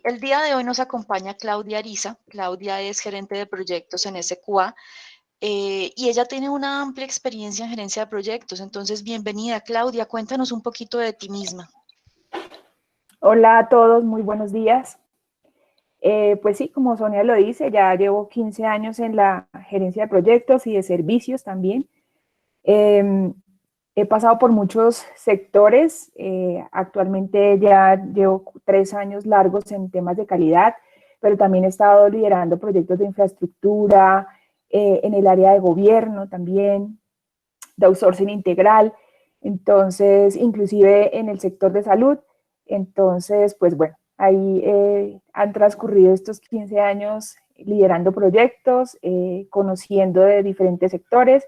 El día de hoy nos acompaña Claudia Ariza. Claudia es gerente de proyectos en SQA y ella tiene una amplia experiencia en gerencia de proyectos. Entonces, bienvenida, Claudia. Cuéntanos un poquito de ti misma. Hola a todos, muy buenos días. Pues sí, como Sonia lo dice, ya llevo 15 años en la gerencia de proyectos y de servicios también. Eh, He pasado por muchos sectores. Actualmente ya llevo 3 años largos en temas de calidad, pero también he estado liderando proyectos de infraestructura, en el área de gobierno también, de outsourcing integral, entonces, inclusive en el sector de salud. Entonces, pues bueno, ahí han transcurrido estos 15 años liderando proyectos, conociendo de diferentes sectores,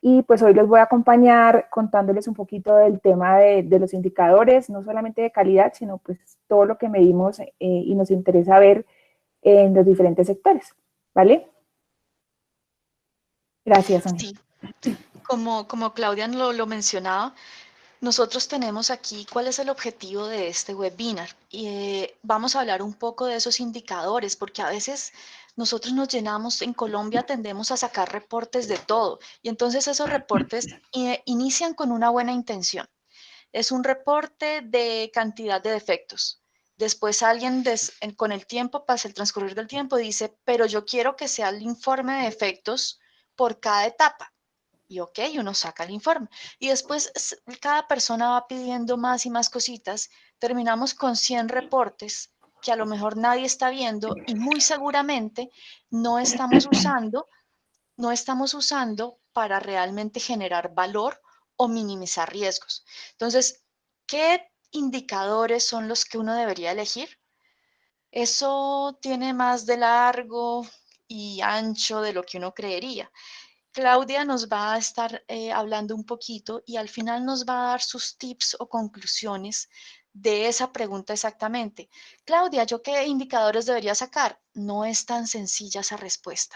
y pues hoy los voy a acompañar contándoles un poquito del tema de los indicadores, no solamente de calidad, sino pues todo lo que medimos y nos interesa ver en los diferentes sectores, ¿vale? Gracias, Sonia. Sí, como Claudia lo mencionaba, nosotros tenemos aquí cuál es el objetivo de este webinar y vamos a hablar un poco de esos indicadores porque a veces nosotros nos llenamos, en Colombia tendemos a sacar reportes de todo y entonces esos reportes inician con una buena intención. Es un reporte de cantidad de defectos. Después alguien con el tiempo, pasa el transcurrir del tiempo, dice, pero yo quiero que sea el informe de defectos por cada etapa. Y ok, uno saca el informe. Y después cada persona va pidiendo más y más cositas. Terminamos con 100 reportes que a lo mejor nadie está viendo y muy seguramente no estamos usando, no estamos usando para realmente generar valor o minimizar riesgos. Entonces, ¿qué indicadores son los que uno debería elegir? Eso tiene más de largo y ancho de lo que uno creería. Claudia nos va a estar hablando un poquito y al final nos va a dar sus tips o conclusiones de esa pregunta exactamente. Claudia, ¿yo qué indicadores debería sacar? No es tan sencilla esa respuesta.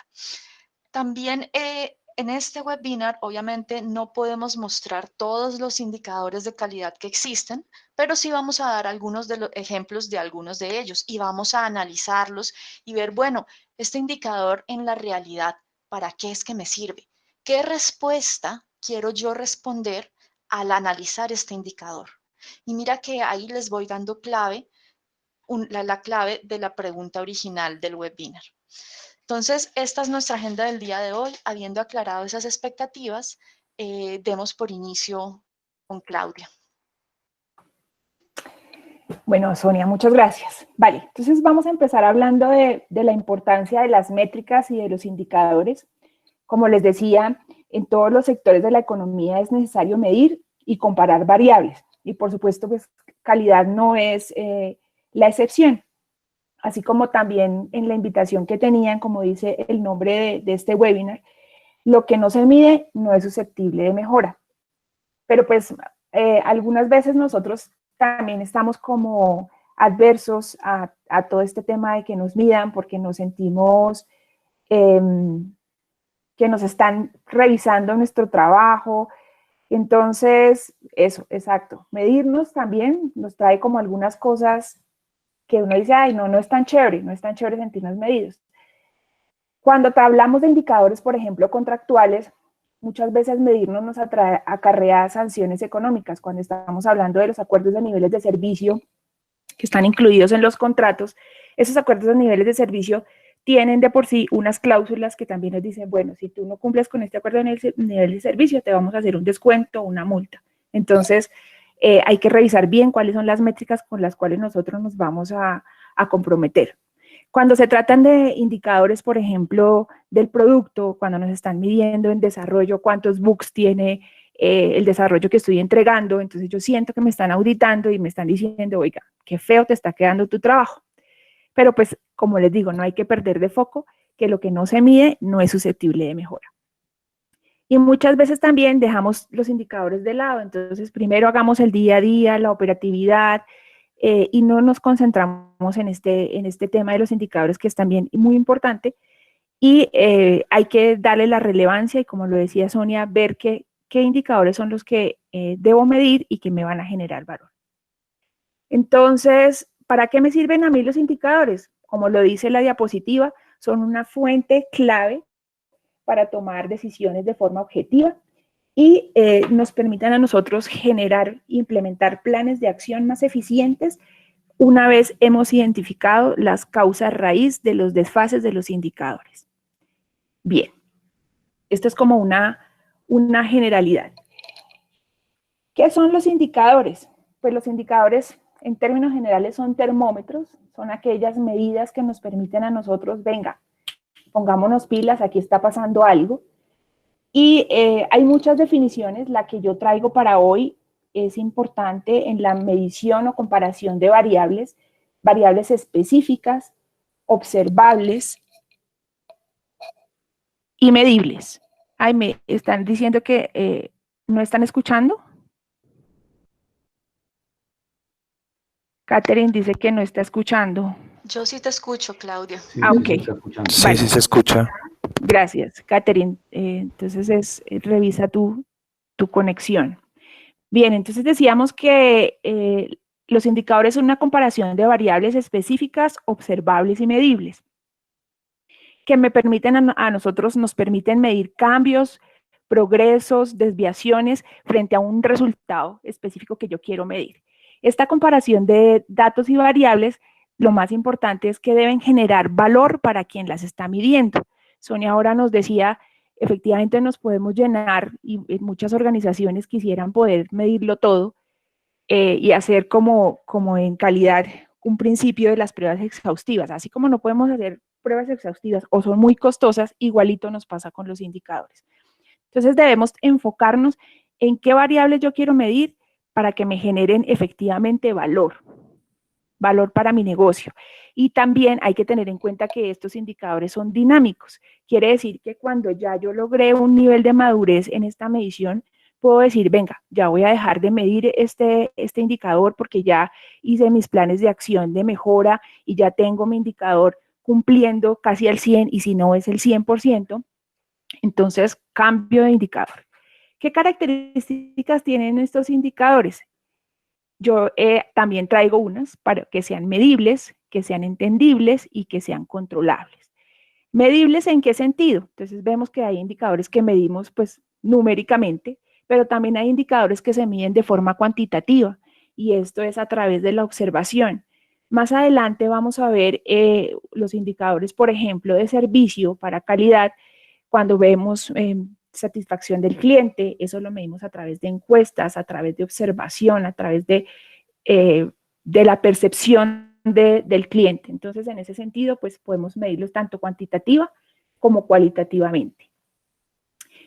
También en este webinar, obviamente, no podemos mostrar todos los indicadores de calidad que existen, pero sí vamos a dar algunos de los ejemplos de algunos de ellos y vamos a analizarlos y ver, bueno, este indicador en la realidad, ¿para qué es que me sirve? ¿Qué respuesta quiero yo responder al analizar este indicador? Y mira que ahí les voy dando clave, la clave de la pregunta original del webinar. Entonces, esta es nuestra agenda del día de hoy. Habiendo aclarado esas expectativas, demos por inicio con Claudia. Bueno, Sonia, muchas gracias. Vale, entonces vamos a empezar hablando de la importancia de las métricas y de los indicadores. Como les decía, en todos los sectores de la economía es necesario medir y comparar variables. Y por supuesto, pues calidad no es la excepción. Así como también en la invitación que tenían, como dice el nombre de este webinar, lo que no se mide no es susceptible de mejora. Pero pues algunas veces nosotros también estamos como adversos a todo este tema de que nos midan porque nos sentimos eh, que nos están revisando nuestro trabajo. Entonces, eso, exacto. Medirnos también nos trae como algunas cosas que uno dice, ay, no, no es tan chévere, no es tan chévere sentirnos medidos. Cuando hablamos de indicadores, por ejemplo, contractuales, muchas veces medirnos nos acarrea sanciones económicas. Cuando estamos hablando de los acuerdos de niveles de servicio que están incluidos en los contratos, esos acuerdos de niveles de servicio tienen de por sí unas cláusulas que también nos dicen, bueno, si tú no cumples con este acuerdo de nivel de servicio, te vamos a hacer un descuento o una multa. Entonces, hay que revisar bien cuáles son las métricas con las cuales nosotros nos vamos a comprometer. Cuando se tratan de indicadores, por ejemplo, del producto, cuando nos están midiendo en desarrollo cuántos bugs tiene el desarrollo que estoy entregando, entonces yo siento que me están auditando y me están diciendo, oiga, qué feo te está quedando tu trabajo. Pero pues, como les digo, no hay que perder de foco que lo que no se mide no es susceptible de mejora. Y muchas veces también dejamos los indicadores de lado, entonces primero hagamos el día a día, la operatividad, y no nos concentramos en este tema de los indicadores que es también muy importante y hay que darle la relevancia y como lo decía Sonia, ver qué indicadores son los que debo medir y que me van a generar valor. Entonces, ¿Para qué me sirven a mí los indicadores? Como lo dice la diapositiva, son una fuente clave para tomar decisiones de forma objetiva y nos permiten a nosotros generar e implementar planes de acción más eficientes una vez hemos identificado las causas raíz de los desfases de los indicadores. Bien, esto es como una generalidad. ¿Qué son los indicadores? Pues los indicadores, en términos generales, son termómetros, son aquellas medidas que nos permiten a nosotros, venga, pongámonos pilas, aquí está pasando algo. Y hay muchas definiciones, la que yo traigo para hoy es importante en la medición o comparación de variables, variables específicas, observables y medibles. Ay, me están diciendo que no están escuchando. Catherine dice que no está escuchando. Yo sí te escucho, Claudia. Sí, Ah, sí, ok. se está escuchando. Sí, Vale. sí se escucha. Gracias, Catherine. Entonces, revisa tu conexión. Bien, entonces decíamos que los indicadores son una comparación de variables específicas, observables y medibles, que me permiten a nosotros, nos permiten medir cambios, progresos, desviaciones frente a un resultado específico que yo quiero medir. Esta comparación de datos y variables, lo más importante es que deben generar valor para quien las está midiendo. Sonia ahora nos decía, efectivamente nos podemos llenar y muchas organizaciones quisieran poder medirlo todo y hacer como en calidad un principio de las pruebas exhaustivas. Así como no podemos hacer pruebas exhaustivas o son muy costosas, igualito nos pasa con los indicadores. Entonces debemos enfocarnos en qué variables yo quiero medir para que me generen efectivamente valor para mi negocio. Y también hay que tener en cuenta que estos indicadores son dinámicos. Quiere decir que cuando ya yo logré un nivel de madurez en esta medición, puedo decir, venga, ya voy a dejar de medir este indicador porque ya hice mis planes de acción de mejora y ya tengo mi indicador cumpliendo casi al 100 y si no es el 100%, entonces cambio de indicador. ¿Qué características tienen estos indicadores? Yo también traigo unas para que sean medibles, que sean entendibles y que sean controlables. ¿Medibles en qué sentido? Entonces vemos que hay indicadores que medimos pues numéricamente, pero también hay indicadores que se miden de forma cuantitativa y esto es a través de la observación. Más adelante vamos a ver los indicadores, por ejemplo, de servicio para calidad, cuando vemos satisfacción del cliente, eso lo medimos a través de encuestas, a través de observación, a través de la percepción del cliente. Entonces, en ese sentido, pues podemos medirlos tanto cuantitativa como cualitativamente.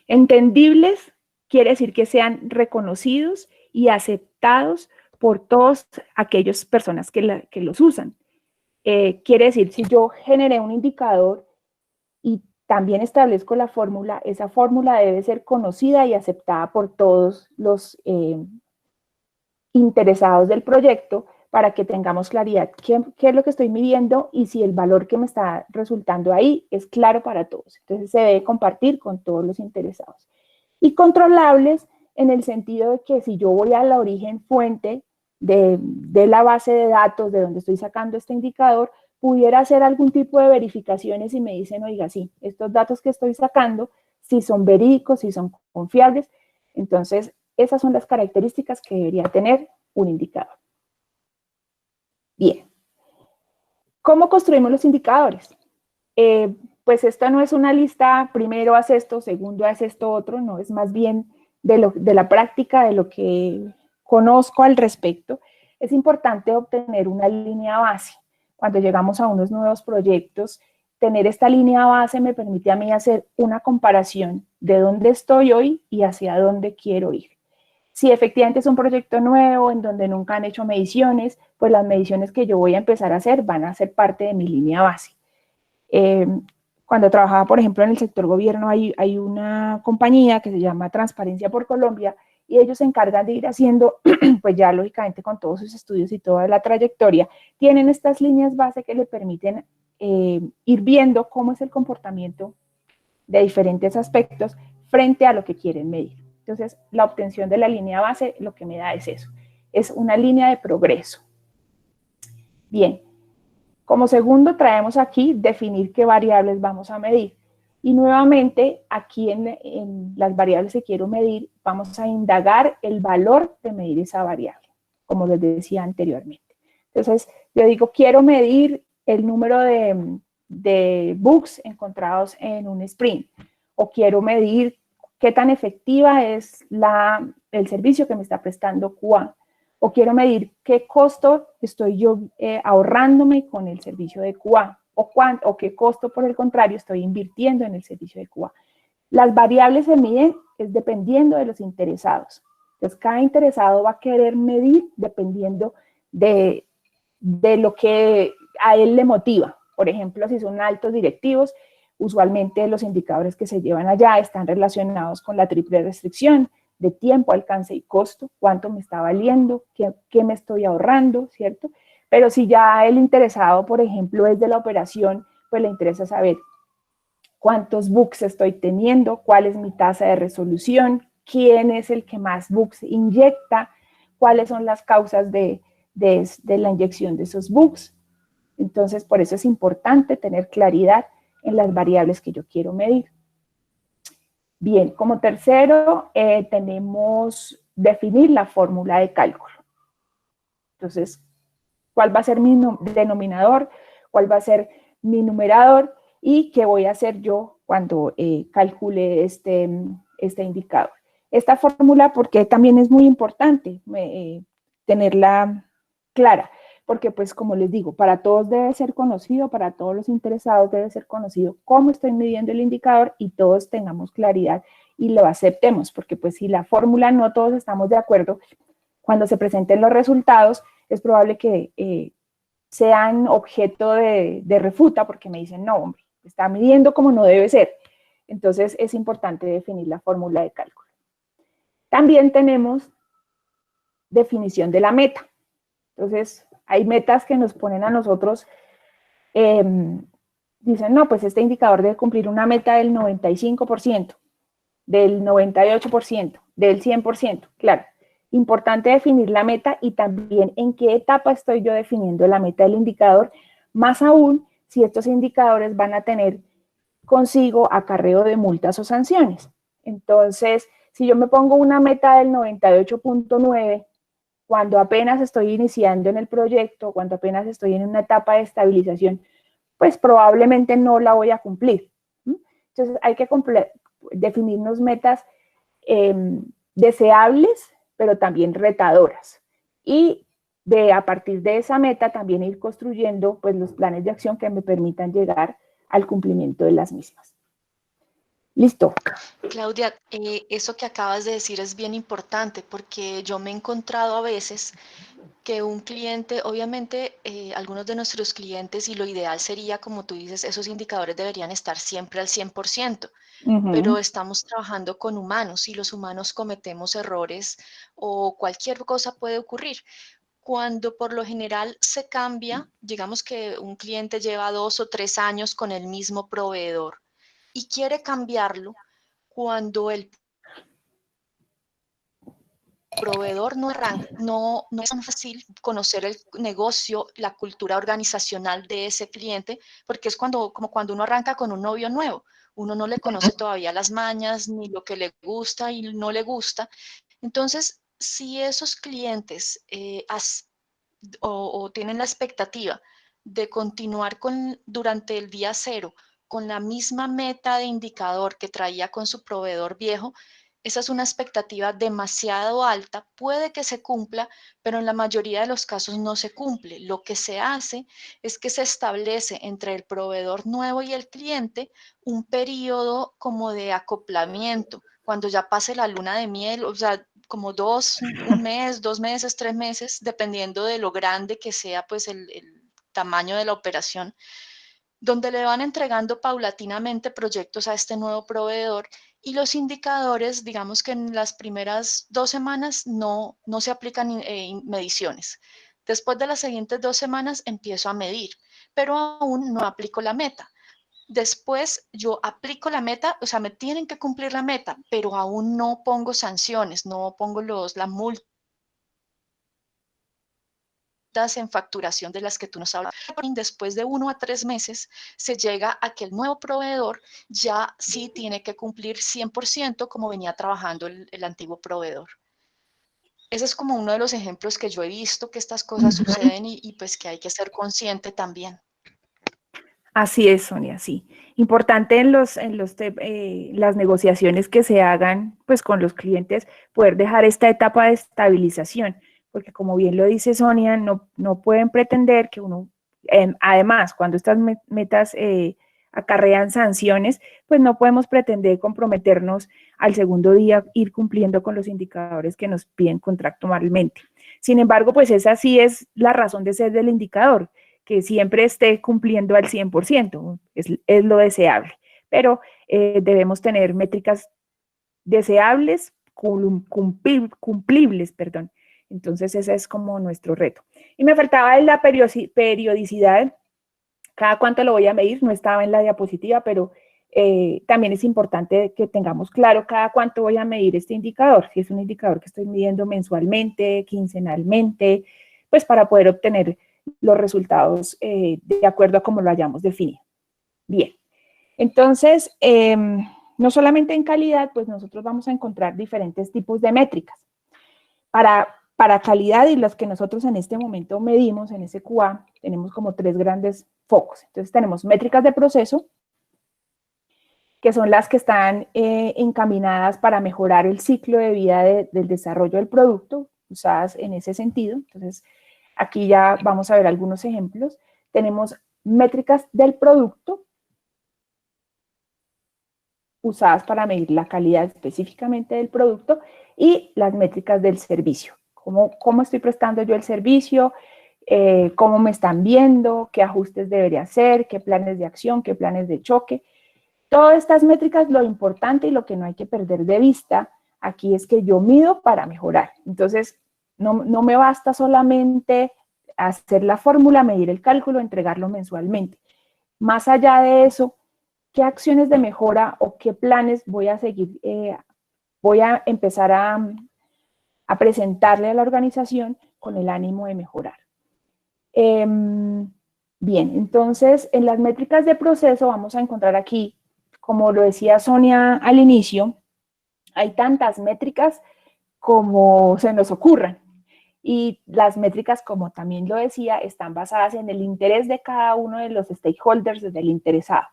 Entendibles quiere decir que sean reconocidos y aceptados por todas aquellas personas que los usan. Quiere decir, si yo generé un indicador y también establezco la fórmula, esa fórmula debe ser conocida y aceptada por todos los interesados del proyecto para que tengamos claridad qué es lo que estoy midiendo y si el valor que me está resultando ahí es claro para todos. Entonces se debe compartir con todos los interesados. Y controlables en el sentido de que si yo voy a la origen fuente de la base de datos de donde estoy sacando este indicador, pudiera hacer algún tipo de verificaciones y me dicen, oiga, sí, estos datos que estoy sacando, si son verídicos, si son confiables. Entonces, esas son las características que debería tener un indicador. Bien. ¿Cómo construimos los indicadores? Pues esta no es una lista, primero haz esto, segundo haz esto otro, no, es más bien de la práctica, de lo que conozco al respecto. Es importante obtener una línea base. Cuando llegamos a unos nuevos proyectos, tener esta línea base me permite a mí hacer una comparación de dónde estoy hoy y hacia dónde quiero ir. Si efectivamente es un proyecto nuevo en donde nunca han hecho mediciones, pues las mediciones que yo voy a empezar a hacer van a ser parte de mi línea base. Cuando trabajaba, por ejemplo, en el sector gobierno, hay una compañía que se llama Transparencia por Colombia y ellos se encargan de ir haciendo, pues ya lógicamente con todos sus estudios y toda la trayectoria, tienen estas líneas base que le permiten ir viendo cómo es el comportamiento de diferentes aspectos frente a lo que quieren medir. Entonces, la obtención de la línea base lo que me da es eso, es una línea de progreso. Bien, como segundo traemos aquí definir qué variables vamos a medir. Y nuevamente aquí en las variables que quiero medir vamos a indagar el valor de medir esa variable, como les decía anteriormente. Entonces yo digo quiero medir el número de bugs encontrados en un sprint, o quiero medir qué tan efectiva es el servicio que me está prestando QA, o quiero medir qué costo estoy yo ahorrándome con el servicio de QA, o qué costo, por el contrario, estoy invirtiendo en el servicio de QA. Las variables se miden es dependiendo de los interesados. Entonces, cada interesado va a querer medir dependiendo de lo que a él le motiva. Por ejemplo, si son altos directivos, usualmente los indicadores que se llevan allá están relacionados con la triple restricción de tiempo, alcance y costo, cuánto me está valiendo, qué me estoy ahorrando, ¿cierto? Pero si ya el interesado, por ejemplo, es de la operación, pues le interesa saber cuántos bugs estoy teniendo, cuál es mi tasa de resolución, quién es el que más bugs inyecta, cuáles son las causas de la inyección de esos bugs. Entonces, por eso es importante tener claridad en las variables que yo quiero medir. Bien, como tercero, tenemos definir la fórmula de cálculo. Entonces, ¿cuál va a ser mi denominador? ¿Cuál va a ser mi numerador? ¿Y qué voy a hacer yo cuando calcule este indicador? Esta fórmula, porque también es muy importante tenerla clara, porque pues como les digo, para todos debe ser conocido, para todos los interesados debe ser conocido cómo estoy midiendo el indicador y todos tengamos claridad y lo aceptemos, porque pues si la fórmula no todos estamos de acuerdo, cuando se presenten los resultados es probable que sean objeto de refuta, porque me dicen, no, hombre, está midiendo como no debe ser. Entonces es importante definir la fórmula de cálculo. También tenemos definición de la meta. Entonces, hay metas que nos ponen a nosotros, dicen, no, pues este indicador debe cumplir una meta del 95%, del 98%, del 100%. Claro, importante definir la meta y también en qué etapa estoy yo definiendo la meta del indicador, más aún si estos indicadores van a tener consigo acarreo de multas o sanciones. Entonces, si yo me pongo una meta del 98.9, cuando apenas estoy iniciando en el proyecto, cuando apenas estoy en una etapa de estabilización, pues probablemente no la voy a cumplir. Entonces, hay que definirnos metas deseables, pero también retadoras. Y a partir de esa meta también ir construyendo pues, los planes de acción que me permitan llegar al cumplimiento de las mismas. Listo. Claudia, eso que acabas de decir es bien importante porque yo me he encontrado a veces que un cliente, obviamente algunos de nuestros clientes y lo ideal sería, como tú dices, esos indicadores deberían estar siempre al 100%, pero estamos trabajando con humanos y los humanos cometemos errores o cualquier cosa puede ocurrir. Cuando por lo general se cambia, digamos que un cliente lleva 2 o 3 años con el mismo proveedor y quiere cambiarlo, cuando el proveedor no arranca, no es tan fácil conocer el negocio, la cultura organizacional de ese cliente, porque es como cuando uno arranca con un novio nuevo. Uno no le conoce todavía las mañas, ni lo que le gusta y no le gusta. Entonces, si esos clientes o tienen la expectativa de continuar durante el día cero con la misma meta de indicador que traía con su proveedor viejo, esa es una expectativa demasiado alta, puede que se cumpla, pero en la mayoría de los casos no se cumple. Lo que se hace es que se establece entre el proveedor nuevo y el cliente un periodo como de acoplamiento, cuando ya pase la luna de miel, o sea, como un mes, 2 meses, 3 meses, dependiendo de lo grande que sea pues el tamaño de la operación, donde le van entregando paulatinamente proyectos a este nuevo proveedor y los indicadores, digamos que en las primeras 2 semanas no se aplican mediciones. Después de las siguientes 2 semanas empiezo a medir, pero aún no aplico la meta. Después yo aplico la meta, o sea, me tienen que cumplir la meta, pero aún no pongo sanciones, no pongo la multa en facturación de las que tú nos hablas. Después de 1 a 3 meses se llega a que el nuevo proveedor ya sí tiene que cumplir 100% como venía trabajando el antiguo proveedor. Ese es como uno de los ejemplos que yo he visto que estas cosas suceden y pues que hay que ser consciente también. Así es, Sonia, sí. Importante en las negociaciones que se hagan pues con los clientes, poder dejar esta etapa de estabilización, porque como bien lo dice Sonia, no pueden pretender que uno, además, cuando estas metas acarrean sanciones, pues no podemos pretender comprometernos al segundo día ir cumpliendo con los indicadores que nos piden contractualmente. Sin embargo, pues esa sí es la razón de ser del indicador, que siempre esté cumpliendo al 100%, es lo deseable, pero debemos tener métricas deseables, cumplibles, perdón. Entonces ese es como nuestro reto. Y me faltaba la periodicidad, cada cuánto lo voy a medir, no estaba en la diapositiva, pero también es importante que tengamos claro cada cuánto voy a medir este indicador, si es un indicador que estoy midiendo mensualmente, quincenalmente, pues para poder obtener los resultados de acuerdo a cómo lo hayamos definido. Bien, entonces, no solamente en calidad, pues nosotros vamos a encontrar diferentes tipos de métricas. Para calidad y las que nosotros en este momento medimos en SQA, tenemos como 3 grandes focos. Entonces tenemos métricas de proceso, que son las que están encaminadas para mejorar el ciclo de vida del desarrollo del producto, usadas en ese sentido. Entonces, aquí ya vamos a ver algunos ejemplos. Tenemos métricas del producto, usadas para medir la calidad específicamente del producto, y las métricas del servicio. ¿Cómo estoy prestando yo el servicio? ¿Cómo me están viendo? ¿Qué ajustes debería hacer? ¿Qué planes de acción? ¿Qué planes de choque? Todas estas métricas, lo importante y lo que no hay que perder de vista aquí es que yo mido para mejorar. Entonces, no me basta solamente hacer la fórmula, medir el cálculo, entregarlo mensualmente. Más allá de eso, ¿qué acciones de mejora o qué planes voy a seguir? Voy a empezar a presentarle a la organización con el ánimo de mejorar. Bien, entonces en las métricas de proceso vamos a encontrar aquí, como lo decía Sonia al inicio, hay tantas métricas como se nos ocurran. Y las métricas, como también lo decía, están basadas en el interés de cada uno de los stakeholders, del interesado.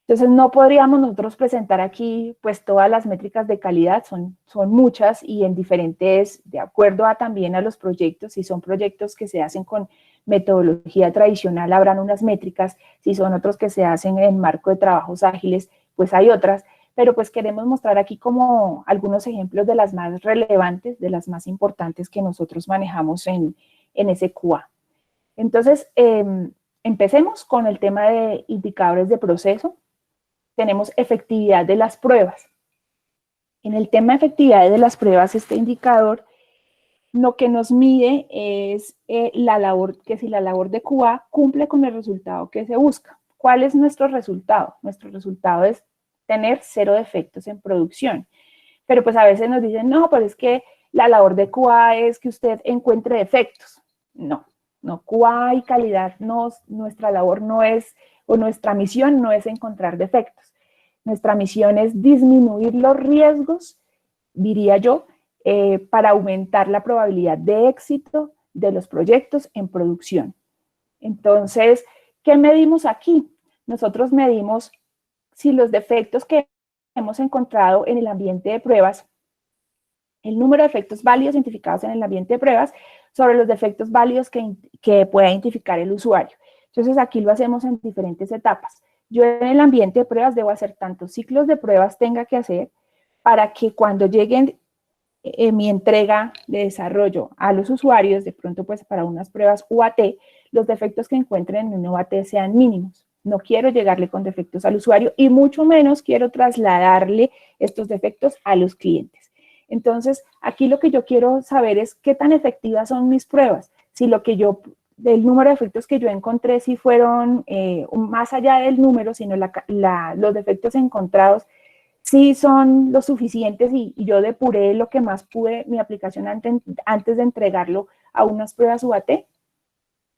Entonces, no podríamos nosotros presentar aquí pues todas las métricas de calidad, son muchas y en diferentes, de acuerdo también a los proyectos. Si son proyectos que se hacen con metodología tradicional, habrán unas métricas. Si son otros que se hacen en marco de trabajos ágiles, pues hay otras. Pero pues queremos mostrar aquí como algunos ejemplos de las más relevantes, de las más importantes que nosotros manejamos en SQA. Entonces, empecemos con el tema de indicadores de proceso. Tenemos efectividad de las pruebas. En el tema de efectividad de las pruebas, este indicador lo que nos mide es si la labor de QA cumple con el resultado que se busca. ¿Cuál es nuestro resultado? Nuestro resultado es tener 0 defectos en producción. Pero pues a veces nos dicen, no, pero es que la labor de QA es que usted encuentre defectos. No, QA y calidad, nuestra labor no es, o nuestra misión no es encontrar defectos. Nuestra misión es disminuir los riesgos, diría yo, para aumentar la probabilidad de éxito de los proyectos en producción. Entonces, ¿qué medimos aquí? Nosotros medimos si los defectos que hemos encontrado en el ambiente de pruebas, el número de defectos válidos identificados en el ambiente de pruebas sobre los defectos válidos que pueda identificar el usuario. Entonces, aquí lo hacemos en diferentes etapas. Yo en el ambiente de pruebas debo hacer tantos ciclos de pruebas tenga que hacer para que cuando lleguen mi entrega de desarrollo a los usuarios, de pronto pues para unas pruebas UAT, los defectos que encuentren en un UAT sean mínimos. No quiero llegarle con defectos al usuario y mucho menos quiero trasladarle estos defectos a los clientes. Entonces, aquí lo que yo quiero saber es qué tan efectivas son mis pruebas. Si del número de defectos que yo encontré, si fueron más allá del número, sino los defectos encontrados, si son lo suficientes y yo depuré lo que más pude, mi aplicación antes de entregarlo a unas pruebas UAT.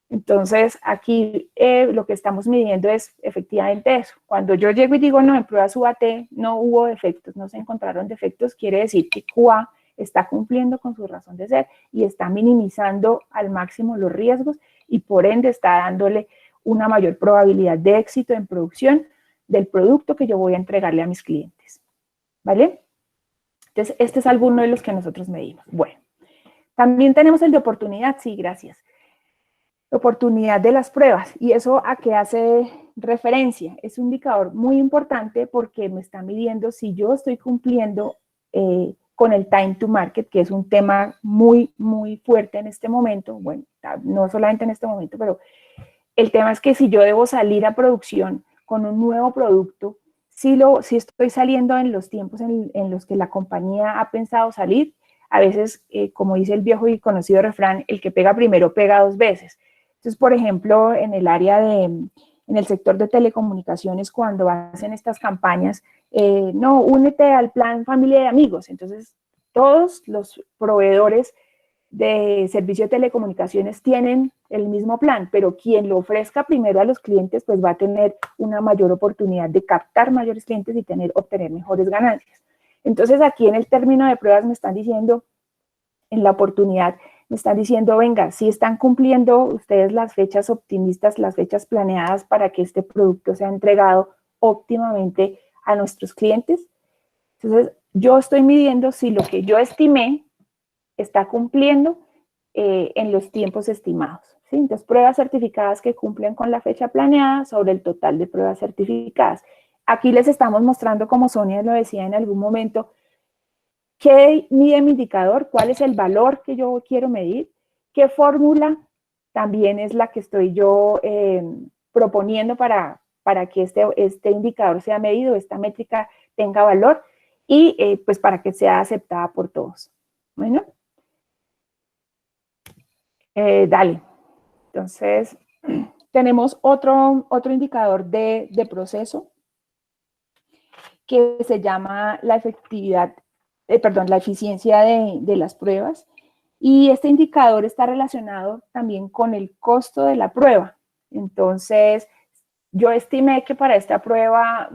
Entonces, aquí lo que estamos midiendo es efectivamente eso. Cuando yo llego y digo, no, en pruebas UAT no hubo defectos, no se encontraron defectos, quiere decir que QA está cumpliendo con su razón de ser y está minimizando al máximo los riesgos y por ende está dándole una mayor probabilidad de éxito en producción del producto que yo voy a entregarle a mis clientes. ¿Vale? Entonces, este es alguno de los que nosotros medimos. Bueno, también tenemos el de oportunidad, sí, gracias. Oportunidad de las pruebas. ¿Y eso a qué hace referencia? Es un indicador muy importante porque me está midiendo si yo estoy cumpliendo con el time to market, que es un tema muy, muy fuerte en este momento. Bueno, no solamente en este momento, pero el tema es que si yo debo salir a producción con un nuevo producto, si estoy saliendo en los tiempos en los que la compañía ha pensado salir, a veces, como dice el viejo y conocido refrán, el que pega primero pega dos veces. Entonces, por ejemplo, en el sector de telecomunicaciones, cuando hacen estas campañas, no, únete al plan familia de amigos. Entonces, todos los proveedores de servicio de telecomunicaciones tienen el mismo plan, pero quien lo ofrezca primero a los clientes, pues va a tener una mayor oportunidad de captar mayores clientes y obtener mejores ganancias. Entonces, aquí en el término de pruebas me están diciendo, en la oportunidad, me están diciendo, venga, si están cumpliendo ustedes las fechas optimistas, las fechas planeadas para que este producto sea entregado óptimamente a nuestros clientes. Entonces, yo estoy midiendo si lo que yo estimé está cumpliendo en los tiempos estimados. ¿Sí? Entonces, pruebas certificadas que cumplen con la fecha planeada sobre el total de pruebas certificadas. Aquí les estamos mostrando, como Sonia lo decía en algún momento, qué mide mi indicador, cuál es el valor que yo quiero medir, qué fórmula también es la que estoy yo proponiendo para que este indicador sea medido, esta métrica tenga valor y pues para que sea aceptada por todos. Bueno. Dale. Entonces, tenemos otro indicador de proceso que se llama la efectividad, la eficiencia de las pruebas. Y este indicador está relacionado también con el costo de la prueba. Entonces, yo estimé que para esta prueba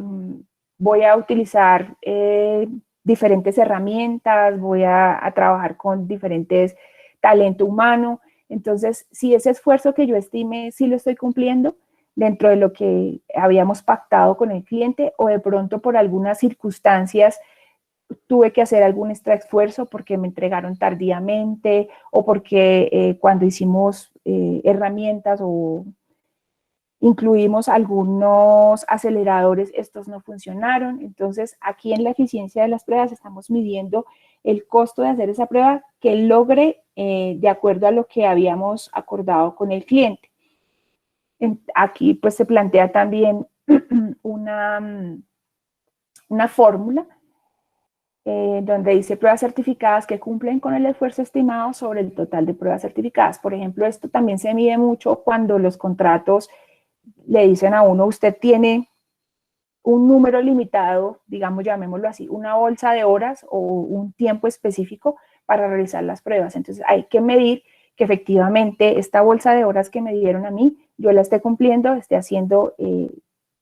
voy a utilizar diferentes herramientas, voy a trabajar con diferentes talento humano. Entonces, si ese esfuerzo que yo estime, sí lo estoy cumpliendo dentro de lo que habíamos pactado con el cliente o de pronto por algunas circunstancias tuve que hacer algún extra esfuerzo porque me entregaron tardíamente o porque cuando hicimos herramientas o incluimos algunos aceleradores, estos no funcionaron. Entonces, aquí en la eficiencia de las pruebas estamos midiendo el costo de hacer esa prueba que logre de acuerdo a lo que habíamos acordado con el cliente. Aquí pues se plantea también una fórmula donde dice pruebas certificadas que cumplen con el esfuerzo estimado sobre el total de pruebas certificadas. Por ejemplo, esto también se mide mucho cuando los contratos le dicen a uno, usted tiene un número limitado, digamos, llamémoslo así, una bolsa de horas o un tiempo específico para realizar las pruebas. Entonces, hay que medir que efectivamente esta bolsa de horas que me dieron a mí, yo la esté cumpliendo, esté haciendo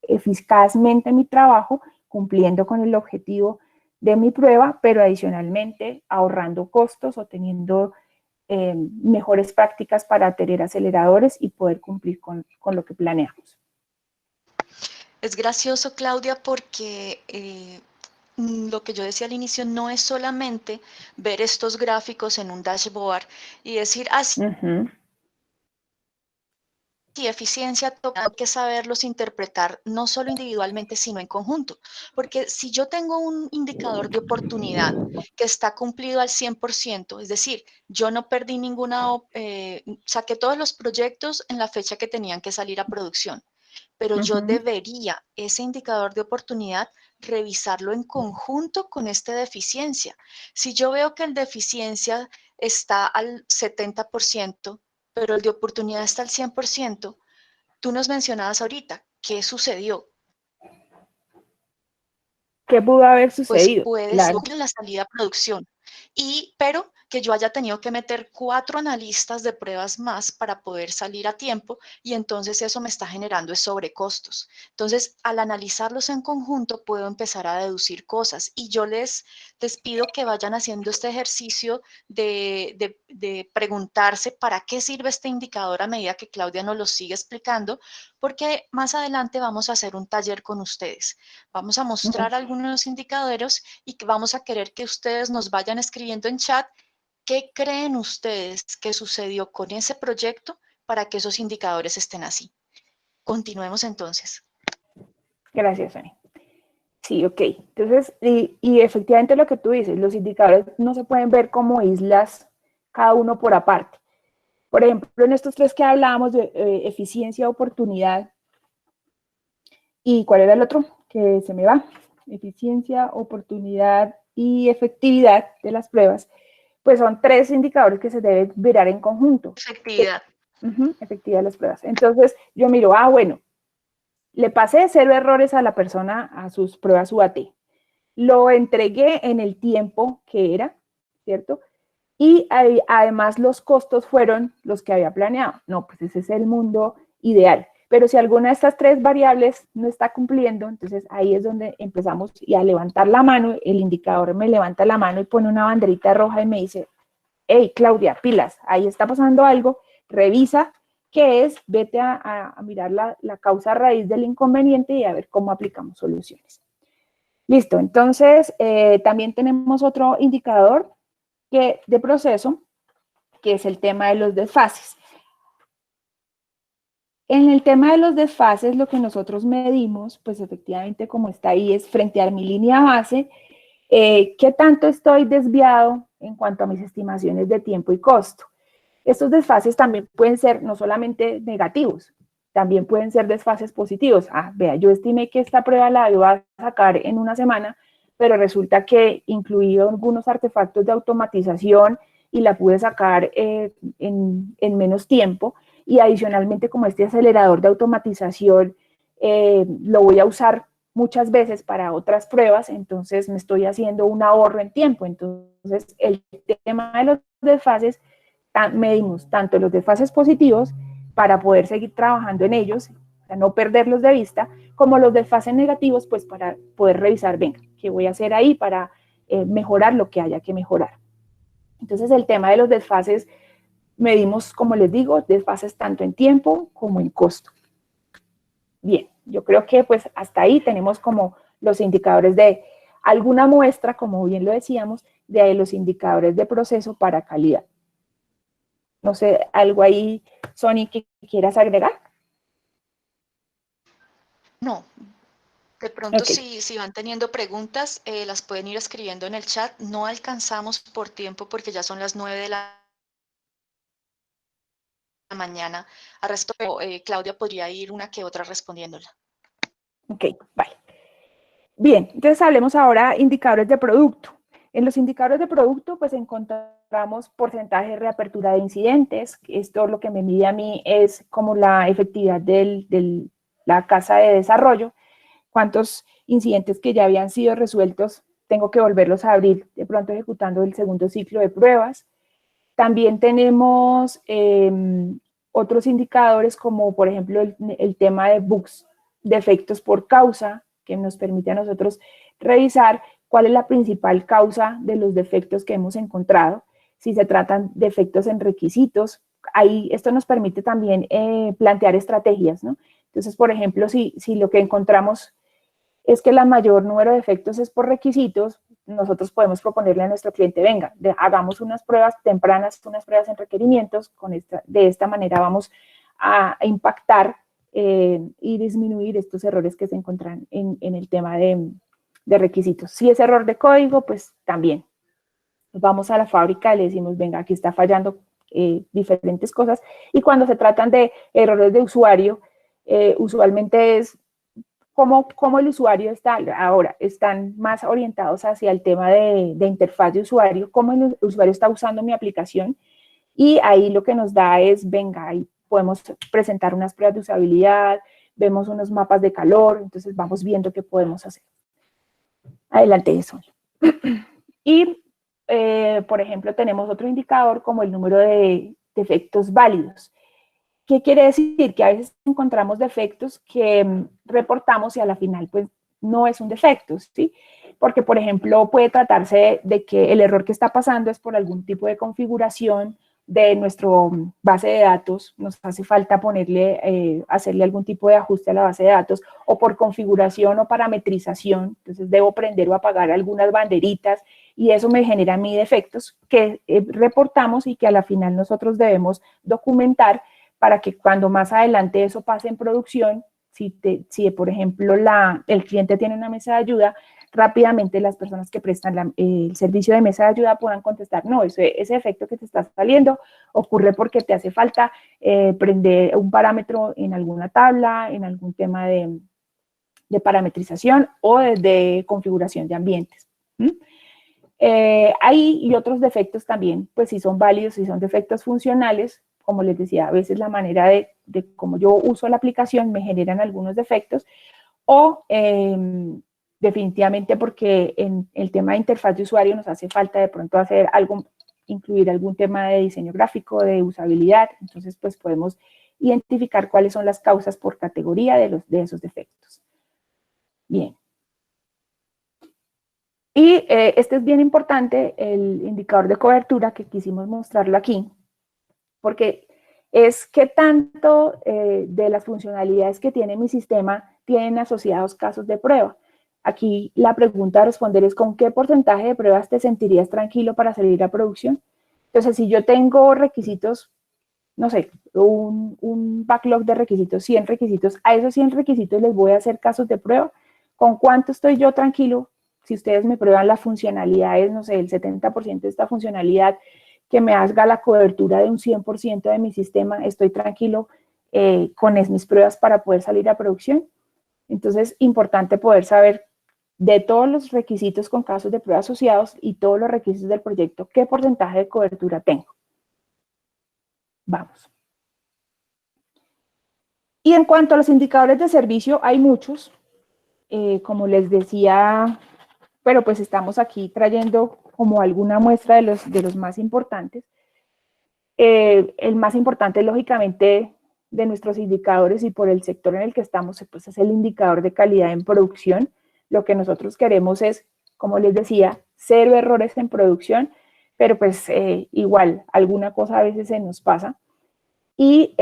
eficazmente mi trabajo, cumpliendo con el objetivo de mi prueba, pero adicionalmente ahorrando costos o teniendo mejores prácticas para tener aceleradores y poder cumplir con lo que planeamos. Es gracioso, Claudia, porque lo que yo decía al inicio no es solamente ver estos gráficos en un dashboard y decir, ah, sí, eficiencia, tengo que saberlos interpretar no solo individualmente, sino en conjunto. Porque si yo tengo un indicador de oportunidad que está cumplido al 100%, es decir, yo no perdí saqué todos los proyectos en la fecha que tenían que salir a producción, pero yo debería, ese indicador de oportunidad, revisarlo en conjunto con este de eficiencia. Si yo veo que el de eficiencia está al 70%, pero el de oportunidad está al 100%, tú nos mencionabas ahorita, ¿qué sucedió? ¿Qué pudo haber Pues sucedido? puede ser Claro. la salida a producción, pero que yo haya tenido que meter 4 analistas de pruebas más para poder salir a tiempo, y entonces eso me está generando sobrecostos. Entonces, al analizarlos en conjunto, puedo empezar a deducir cosas, y yo les pido que vayan haciendo este ejercicio de preguntarse para qué sirve este indicador a medida que Claudia nos lo sigue explicando, porque más adelante vamos a hacer un taller con ustedes. Vamos a mostrar algunos indicadores y que vamos a querer que ustedes nos vayan escribiendo en chat qué creen ustedes que sucedió con ese proyecto para que esos indicadores estén así. Continuemos entonces. Gracias, Sonia. Sí, ok. Entonces, y efectivamente lo que tú dices, los indicadores no se pueden ver como islas, cada uno por aparte. Por ejemplo, en estos tres que hablábamos de eficiencia, oportunidad, ¿y cuál era el otro? Que se me va. Eficiencia, oportunidad y efectividad de las pruebas, pues son tres indicadores que se deben mirar en conjunto. Efectividad. Efectividad de las pruebas. Entonces, yo miro, bueno, le pasé 0 errores a la persona a sus pruebas UAT. Lo entregué en el tiempo que era, ¿cierto? Y además los costos fueron los que había planeado. No, pues ese es el mundo ideal. Pero si alguna de estas tres variables no está cumpliendo, entonces ahí es donde empezamos y a levantar la mano, el indicador me levanta la mano y pone una banderita roja y me dice, hey, Claudia, pilas, ahí está pasando algo, revisa qué es, vete a mirar la causa raíz del inconveniente y a ver cómo aplicamos soluciones. Listo, entonces también tenemos otro indicador de proceso, que es el tema de los desfases. En el tema de los desfases, lo que nosotros medimos, pues efectivamente como está ahí, es frente a mi línea base, qué tanto estoy desviado en cuanto a mis estimaciones de tiempo y costo. Estos desfases también pueden ser no solamente negativos, también pueden ser desfases positivos. Vea, yo estimé que esta prueba la iba a sacar en una semana, pero resulta que incluí algunos artefactos de automatización y la pude sacar en menos tiempo. Y adicionalmente, como este acelerador de automatización lo voy a usar muchas veces para otras pruebas, entonces me estoy haciendo un ahorro en tiempo. Entonces, el tema de los desfases, medimos tanto los desfases positivos para poder seguir trabajando en ellos, para no perderlos de vista, como los desfases negativos, pues para poder revisar, venga, ¿qué voy a hacer ahí para mejorar lo que haya que mejorar? Entonces, el tema de los desfases, medimos, como les digo, desfases tanto en tiempo como en costo. Bien, yo creo que pues hasta ahí tenemos como los indicadores de alguna muestra, como bien lo decíamos, de los indicadores de proceso para calidad. No sé, algo ahí, Sony, que quieras agregar. No, de pronto Ok, si van teniendo preguntas, las pueden ir escribiendo en el chat. No alcanzamos por tiempo porque ya son las 9 de la mañana. Al resto, Claudia podría ir una que otra respondiéndola. ok, vale. Bien, entonces hablemos ahora indicadores de producto. En los indicadores de producto, pues encontramos porcentaje de reapertura de incidentes. Esto lo que me mide a mí es como la efectividad de la casa de desarrollo. Cuántos incidentes que ya habían sido resueltos tengo que volverlos a abrir, de pronto ejecutando el segundo ciclo de pruebas. También tenemos otros indicadores como, por ejemplo, el tema de bugs, defectos por causa, que nos permite a nosotros revisar cuál es la principal causa de los defectos que hemos encontrado. Si se tratan de defectos en requisitos, ahí esto nos permite también plantear estrategias, ¿no? Entonces, por ejemplo, si lo que encontramos es que el mayor número de defectos es por requisitos, nosotros podemos proponerle a nuestro cliente, venga, hagamos unas pruebas tempranas, unas pruebas en requerimientos, de esta manera vamos a impactar y disminuir estos errores que se encuentran en el tema de requisitos. Si es error de código, pues también. Vamos a la fábrica y le decimos, venga, aquí está fallando diferentes cosas. Y cuando se tratan de errores de usuario, usualmente es cómo el usuario está ahora, están más orientados hacia el tema de interfaz de usuario, cómo el usuario está usando mi aplicación, y ahí lo que nos da es, venga, ahí podemos presentar unas pruebas de usabilidad, vemos unos mapas de calor, entonces vamos viendo qué podemos hacer. Adelante, eso. Y por ejemplo, tenemos otro indicador como el número de defectos válidos. ¿Qué quiere decir? Que a veces encontramos defectos que reportamos y a la final pues no es un defecto, ¿sí? Porque, por ejemplo, puede tratarse de que el error que está pasando es por algún tipo de configuración de nuestro base de datos, nos hace falta ponerle, hacerle algún tipo de ajuste a la base de datos, o por configuración o parametrización, entonces debo prender o apagar algunas banderitas, y eso me genera a mí defectos que reportamos y que a la final nosotros debemos documentar para que cuando más adelante eso pase en producción, si por ejemplo el cliente tiene una mesa de ayuda, rápidamente las personas que prestan el servicio de mesa de ayuda puedan contestar, no, ese efecto que te está saliendo ocurre porque te hace falta prender un parámetro en alguna tabla, en algún tema de parametrización o de configuración de ambientes. Hay y otros defectos también, pues si son válidos, si son defectos funcionales, como les decía, a veces la manera de cómo yo uso la aplicación me generan algunos defectos, o definitivamente porque en el tema de interfaz de usuario nos hace falta de pronto hacer algo, incluir algún tema de diseño gráfico, de usabilidad, entonces pues podemos identificar cuáles son las causas por categoría de esos defectos. Bien. Y este es bien importante, el indicador de cobertura, que quisimos mostrarlo aquí, porque es qué tanto de las funcionalidades que tiene mi sistema tienen asociados casos de prueba. Aquí la pregunta a responder es ¿con qué porcentaje de pruebas te sentirías tranquilo para salir a producción? Entonces, si yo tengo requisitos, no sé, un backlog de requisitos, 100 requisitos, a esos 100 requisitos les voy a hacer casos de prueba. ¿Con cuánto estoy yo tranquilo? Si ustedes me prueban las funcionalidades, no sé, el 70% de esta funcionalidad, que me haga la cobertura de un 100% de mi sistema, estoy tranquilo con mis pruebas para poder salir a producción. Entonces, importante poder saber de todos los requisitos con casos de prueba asociados y todos los requisitos del proyecto, qué porcentaje de cobertura tengo. Vamos. Y en cuanto a los indicadores de servicio, hay muchos, como les decía, pero pues estamos aquí trayendo como alguna muestra de los más importantes. El más importante, lógicamente, de nuestros indicadores y por el sector en el que estamos, pues es el indicador de calidad en producción. Lo que nosotros queremos es, como les decía, cero errores en producción, pero pues igual, alguna cosa a veces se nos pasa. Y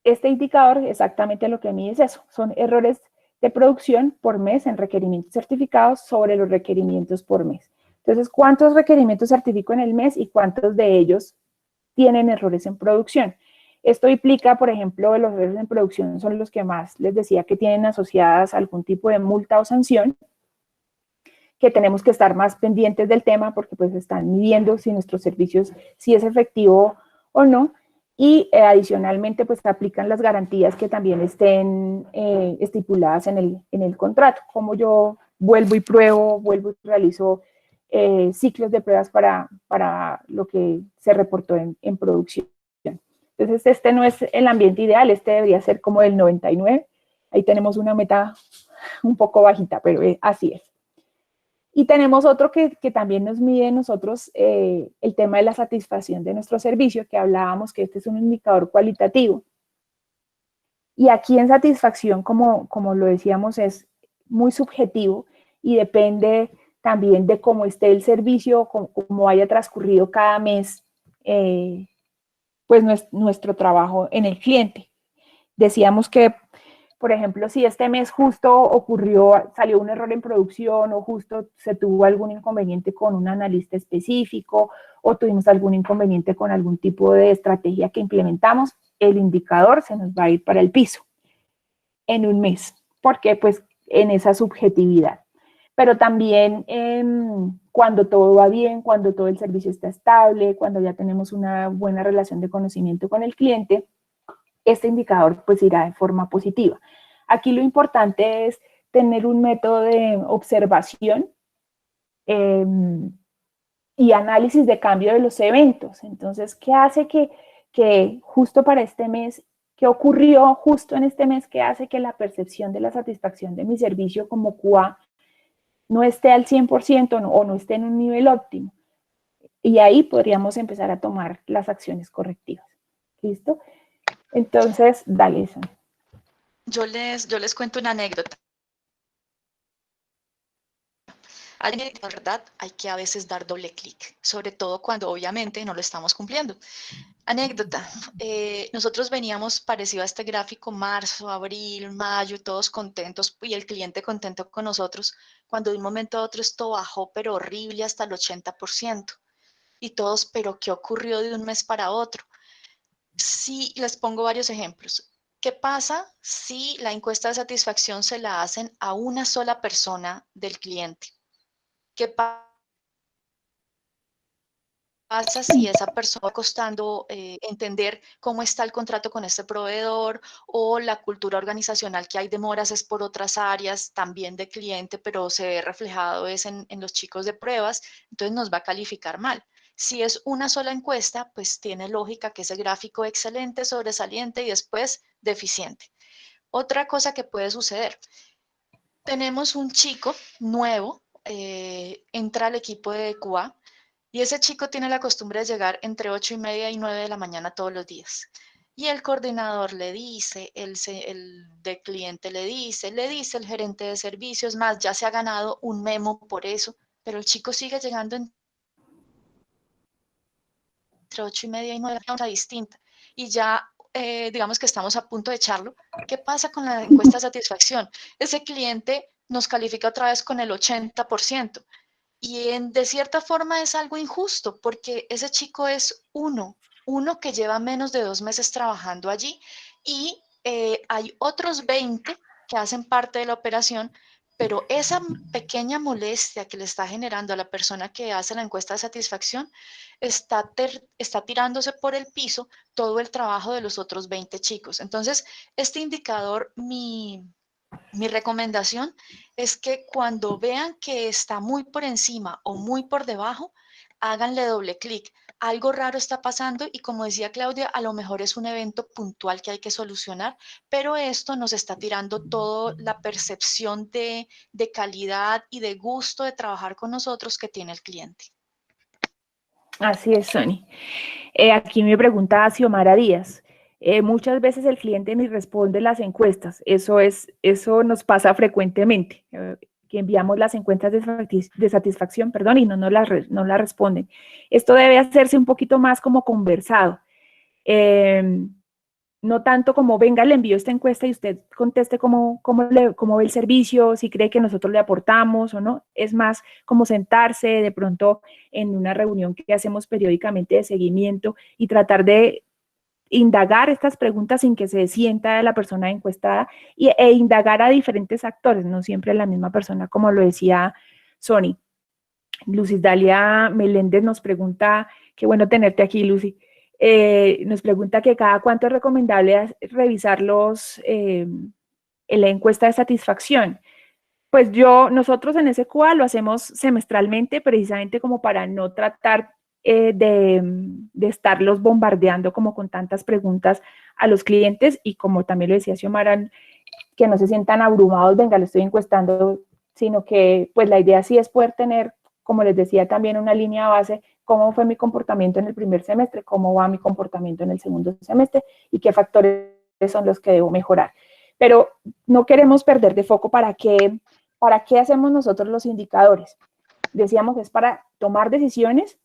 este indicador exactamente lo que mide es eso, son errores de producción por mes en requerimientos certificados sobre los requerimientos por mes. Entonces, ¿cuántos requerimientos certifico en el mes y cuántos de ellos tienen errores en producción? Esto implica, por ejemplo, los errores en producción son los que más les decía que tienen asociadas algún tipo de multa o sanción, que tenemos que estar más pendientes del tema porque pues están midiendo si nuestros servicios, si es efectivo o no. Y adicionalmente pues aplican las garantías que también estén estipuladas en el contrato, como yo vuelvo y pruebo, vuelvo y realizo ciclos de pruebas para lo que se reportó en producción. Entonces este no es el ambiente ideal, este debería ser como el 99, ahí tenemos una meta un poco bajita, pero así es. Y tenemos otro que también nos mide nosotros el tema de la satisfacción de nuestro servicio, que hablábamos que este es un indicador cualitativo. Y aquí en satisfacción, como lo decíamos, es muy subjetivo y depende también de cómo esté el servicio, cómo haya transcurrido cada mes, pues nuestro trabajo en el cliente. Decíamos que, por ejemplo, si este mes justo salió un error en producción o justo se tuvo algún inconveniente con un analista específico o tuvimos algún inconveniente con algún tipo de estrategia que implementamos, el indicador se nos va a ir para el piso en un mes. ¿Por qué? Pues en esa subjetividad. Pero también cuando todo va bien, cuando todo el servicio está estable, cuando ya tenemos una buena relación de conocimiento con el cliente, este indicador pues irá de forma positiva. Aquí lo importante es tener un método de observación y análisis de cambio de los eventos. Entonces, ¿qué hace que justo para este mes, qué ocurrió justo en este mes que hace que la percepción de la satisfacción de mi servicio como QA no esté al 100% o no esté en un nivel óptimo? y ahí podríamos empezar a tomar las acciones correctivas. ¿Listo? Entonces, dale, eso. Yo les cuento una anécdota. De verdad, hay que a veces dar doble clic, sobre todo cuando obviamente no lo estamos cumpliendo. Anécdota, nosotros veníamos parecido a este gráfico, marzo, abril, mayo, todos contentos y el cliente contento con nosotros, cuando de un momento a otro esto bajó, pero horrible, hasta el 80%. Y todos, pero ¿qué ocurrió de un mes para otro? Sí, les pongo varios ejemplos. ¿Qué pasa si la encuesta de satisfacción se la hacen a una sola persona del cliente? ¿Qué pasa si esa persona va costando entender cómo está el contrato con este proveedor o la cultura organizacional, que hay demoras es por otras áreas también de cliente, pero se ve reflejado es en los chicos de pruebas, entonces nos va a calificar mal. Si es una sola encuesta, pues tiene lógica que ese gráfico excelente, sobresaliente y después deficiente. Otra cosa que puede suceder, tenemos un chico nuevo, entra al equipo de QA, y ese chico tiene la costumbre de llegar entre 8:30 y 9 de la mañana todos los días. Y el coordinador le dice, el de cliente le dice el gerente de servicios, más ya se ha ganado un memo por eso, pero el chico sigue llegando entre 8:30 y 9, una hora distinta. Y ya, digamos que estamos a punto de echarlo. ¿Qué pasa con la encuesta de satisfacción? Ese cliente nos califica otra vez con el 80%. Y de cierta forma es algo injusto porque ese chico es uno que lleva menos de 2 meses trabajando allí y hay otros 20 que hacen parte de la operación, pero esa pequeña molestia que le está generando a la persona que hace la encuesta de satisfacción está tirándose por el piso todo el trabajo de los otros 20 chicos. Entonces, este indicador, mi recomendación es que cuando vean que está muy por encima o muy por debajo, háganle doble clic. Algo raro está pasando y como decía Claudia, a lo mejor es un evento puntual que hay que solucionar, pero esto nos está tirando toda la percepción de calidad y de gusto de trabajar con nosotros que tiene el cliente. Así es, Sony. Aquí me pregunta Xiomara Díaz. Muchas veces el cliente ni responde las encuestas. Eso nos pasa frecuentemente. Que enviamos las encuestas de satisfacción, perdón, y no las responden. Esto debe hacerse un poquito más como conversado. No tanto como, venga, le envío esta encuesta y usted conteste cómo ve el servicio, si cree que nosotros le aportamos o no. Es más como sentarse de pronto en una reunión que hacemos periódicamente de seguimiento y tratar de indagar estas preguntas sin que se sienta la persona encuestada e indagar a diferentes actores, no siempre la misma persona, como lo decía Sony. Lucis Dalia Meléndez nos pregunta, qué bueno tenerte aquí, Lucy. Nos pregunta que cada cuánto es recomendable revisar la encuesta de satisfacción. Pues nosotros en SQA lo hacemos semestralmente, precisamente como para no tratar de estarlos bombardeando como con tantas preguntas a los clientes y como también lo decía Xiomara, que no se sientan abrumados, venga, le estoy encuestando, sino que pues la idea sí es poder tener, como les decía también, una línea base, cómo fue mi comportamiento en el primer semestre, cómo va mi comportamiento en el segundo semestre y qué factores son los que debo mejorar. Pero no queremos perder de foco para qué hacemos nosotros los indicadores. Decíamos, es para tomar decisiones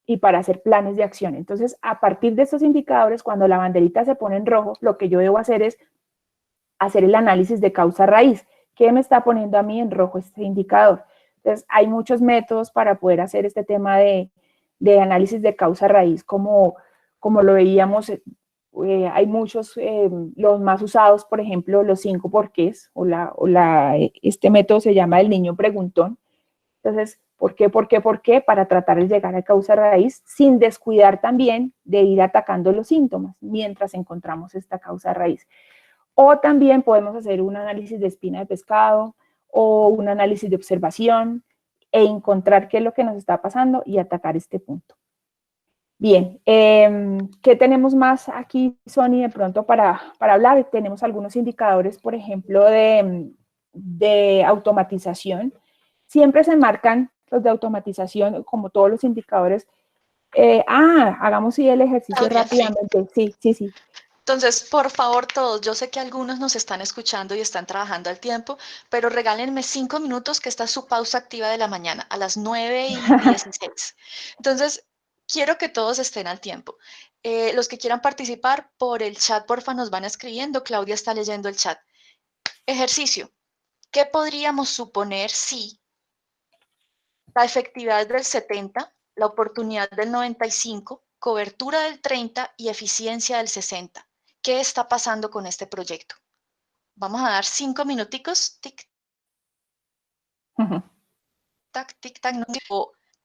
y para hacer planes de acción. Entonces, a partir de estos indicadores, cuando la banderita se pone en rojo, lo que yo debo hacer es hacer el análisis de causa raíz. ¿Qué me está poniendo a mí en rojo este indicador? Entonces, hay muchos métodos para poder hacer este tema de análisis de causa raíz, como lo veíamos, hay muchos, los más usados, por ejemplo, los 5 porqués, este método se llama el niño preguntón. Entonces, ¿por qué? Para tratar de llegar a causa raíz sin descuidar también de ir atacando los síntomas mientras encontramos esta causa raíz. O también podemos hacer un análisis de espina de pescado o un análisis de observación e encontrar qué es lo que nos está pasando y atacar este punto. Bien, ¿qué tenemos más aquí, Sony, de pronto para hablar? Tenemos algunos indicadores, por ejemplo, de automatización. Siempre se marcan los de automatización, como todos los indicadores, Hagamos sí el ejercicio Claudia, sí. rápidamente. Sí, sí, sí. Entonces, por favor, todos, yo sé que algunos nos están escuchando y están trabajando al tiempo, pero regálenme 5 minutos, que esta es su pausa activa de la mañana, a las 9:16. Entonces, quiero que todos estén al tiempo. Los que quieran participar por el chat, porfa, nos van escribiendo. Claudia está leyendo el chat. Ejercicio. ¿Qué podríamos suponer si la efectividad es del 70, la oportunidad del 95, cobertura del 30 y eficiencia del 60? ¿Qué está pasando con este proyecto? Vamos a dar 5 minuticos, tic, tac, tic, tac. No,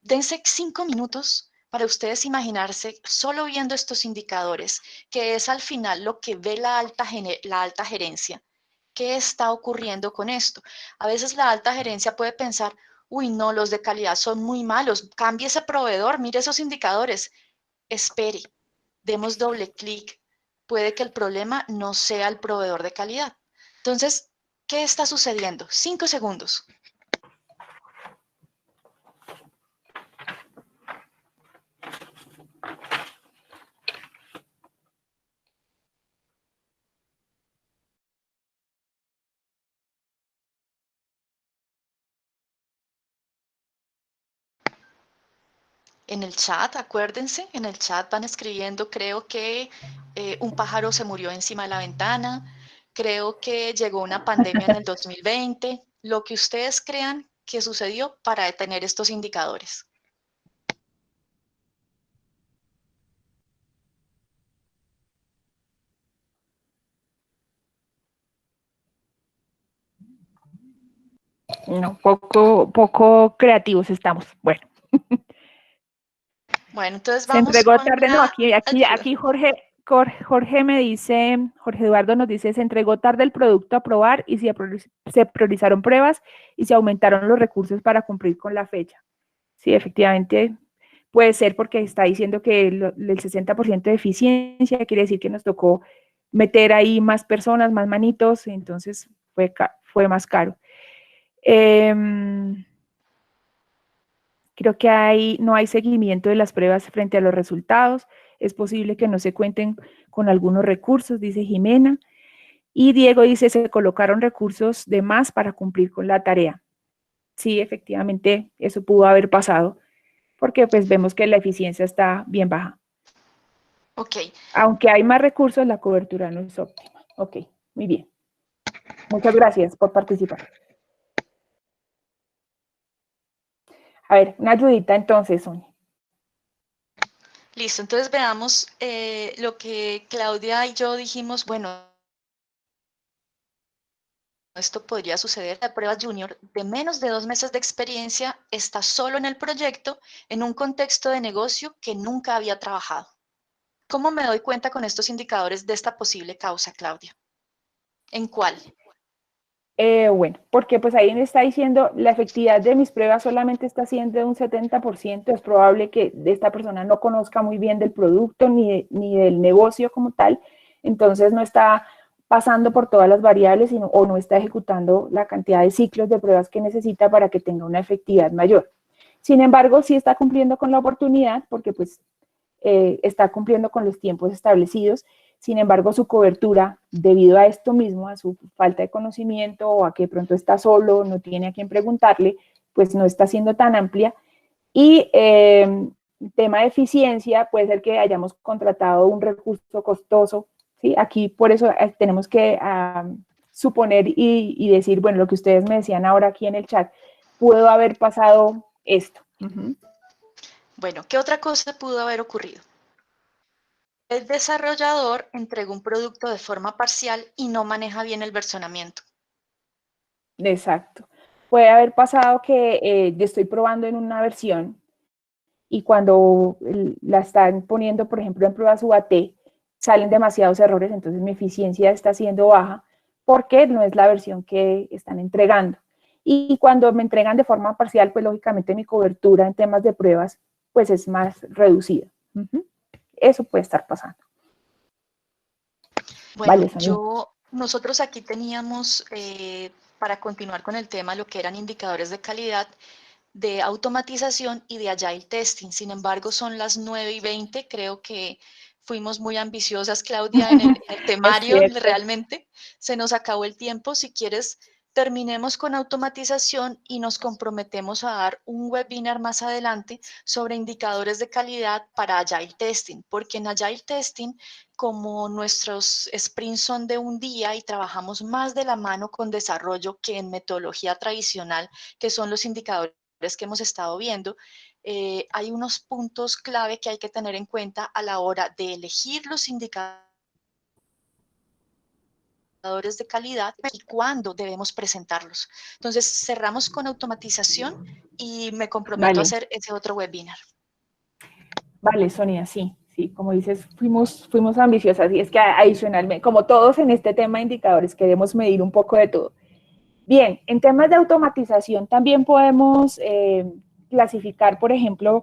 dense 5 minutos para ustedes imaginarse, solo viendo estos indicadores, que es al final lo que ve la alta gerencia. ¿Qué está ocurriendo con esto? A veces la alta gerencia puede pensar, uy, no, los de calidad son muy malos, cambie ese proveedor, mire esos indicadores. Espere, demos doble clic. Puede que el problema no sea el proveedor de calidad. Entonces, ¿qué está sucediendo? 5 segundos. En el chat, acuérdense, en el chat van escribiendo, creo que un pájaro se murió encima de la ventana, creo que llegó una pandemia en el 2020, lo que ustedes crean que sucedió para detener estos indicadores. No, poco creativos estamos. Bueno, Bueno, entonces se vamos entregó con tarde. No, la ayuda. aquí Jorge me dice, Jorge Eduardo nos dice, se entregó tarde el producto a probar y se priorizaron pruebas y se aumentaron los recursos para cumplir con la fecha. Sí, efectivamente puede ser porque está diciendo que el 60% de eficiencia quiere decir que nos tocó meter ahí más personas, más manitos, entonces fue más caro. Creo que no hay seguimiento de las pruebas frente a los resultados. Es posible que no se cuenten con algunos recursos, dice Jimena. Y Diego dice, se colocaron recursos de más para cumplir con la tarea. Sí, efectivamente, eso pudo haber pasado, porque pues vemos que la eficiencia está bien baja. Ok, Aunque hay más recursos, la cobertura no es óptima. Ok, muy bien. Muchas gracias por participar. A ver, una ayudita entonces, Sonia. listo. Entonces veamos lo que Claudia y yo dijimos, bueno, esto podría suceder. La prueba junior de menos de 2 meses de experiencia está solo en el proyecto en un contexto de negocio que nunca había trabajado. ¿Cómo me doy cuenta con estos indicadores de esta posible causa, Claudia? ¿En cuál? Bueno, porque pues ahí me está diciendo la efectividad de mis pruebas solamente está siendo de un 70%. Es probable que esta persona no conozca muy bien del producto ni del negocio como tal, entonces no está pasando por todas las variables o no está ejecutando la cantidad de ciclos de pruebas que necesita para que tenga una efectividad mayor. Sin embargo, sí está cumpliendo con la oportunidad porque pues está cumpliendo con los tiempos establecidos. Sin embargo, su cobertura, debido a esto mismo, a su falta de conocimiento o a que pronto está solo, no tiene a quién preguntarle, pues no está siendo tan amplia. Y tema de eficiencia, puede ser que hayamos contratado un recurso costoso, ¿sí? Aquí por eso tenemos que suponer y decir, bueno, lo que ustedes me decían ahora aquí en el chat, pudo haber pasado esto. Bueno, ¿qué otra cosa pudo haber ocurrido? El desarrollador entregó un producto de forma parcial y no maneja bien el versionamiento. Exacto. Puede haber pasado que yo estoy probando en una versión y cuando la están poniendo, por ejemplo, en pruebas UAT, salen demasiados errores, entonces mi eficiencia está siendo baja porque no es la versión que están entregando. Y cuando me entregan de forma parcial, pues lógicamente mi cobertura en temas de pruebas, pues es más reducida. Eso puede estar pasando. Bueno, Vale, Sonia. nosotros aquí teníamos, para continuar con el tema, lo que eran indicadores de calidad. de automatización y de Agile Testing. Sin embargo, son las 9:20, creo que fuimos muy ambiciosas, Claudia, en el Es temario, cierto. realmente se nos acabó el tiempo. Si quieres, terminemos con automatización y nos comprometemos a dar un webinar más adelante sobre indicadores de calidad para Agile Testing, porque en Agile Testing, como nuestros sprints son de un día y trabajamos más de la mano con desarrollo que en metodología tradicional, que son los indicadores que hemos estado viendo, hay unos puntos clave que hay que tener en cuenta a la hora de elegir los indicadores de calidad y cuándo debemos presentarlos. Entonces, cerramos con automatización y me comprometo a Vale, hacer ese otro webinar. vale, Sonia, sí, sí, como dices, fuimos ambiciosas y es que adicionalmente, como todos en este tema de indicadores, queremos medir un poco de todo. Bien, en temas de automatización también podemos clasificar, por ejemplo,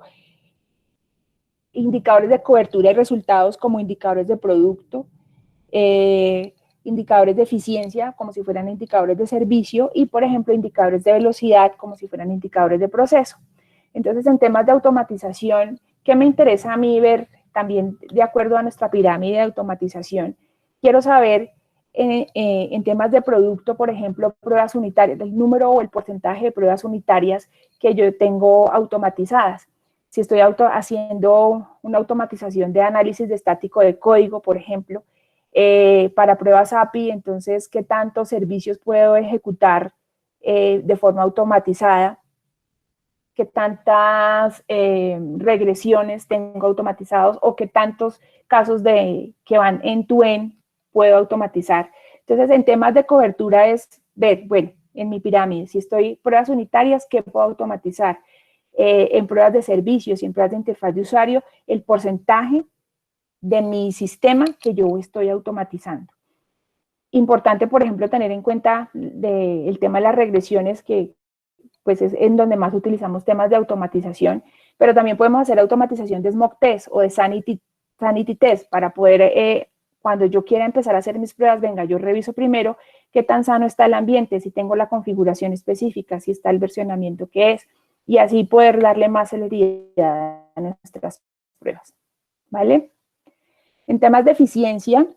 indicadores de cobertura y resultados como indicadores de producto, indicadores de eficiencia como si fueran indicadores de servicio y, por ejemplo, indicadores de velocidad como si fueran indicadores de proceso. Entonces, en temas de automatización, ¿qué me interesa a mí ver también de acuerdo a nuestra pirámide de automatización? Quiero saber en temas de producto, por ejemplo, pruebas unitarias, el número o el porcentaje de pruebas unitarias que yo tengo automatizadas. Si estoy haciendo una automatización de análisis de estático de código, por ejemplo, para pruebas API, entonces, ¿qué tantos servicios puedo ejecutar de forma automatizada? ¿Qué tantas regresiones tengo automatizados o qué tantos casos que van end-to-end puedo automatizar? Entonces, en temas de cobertura es ver, bueno, en mi pirámide, si estoy pruebas unitarias, ¿qué puedo automatizar? En pruebas de servicios y en pruebas de interfaz de usuario, el porcentaje de mi sistema que yo estoy automatizando. Importante, por ejemplo, tener en cuenta el tema de las regresiones, que pues es en donde más utilizamos temas de automatización, pero también podemos hacer automatización de smoke test o de sanity test para poder, cuando yo quiera empezar a hacer mis pruebas, venga, yo reviso primero qué tan sano está el ambiente, si tengo la configuración específica, si está el versionamiento que es, y así poder darle más celeridad a nuestras pruebas, ¿vale? En temas de eficiencia,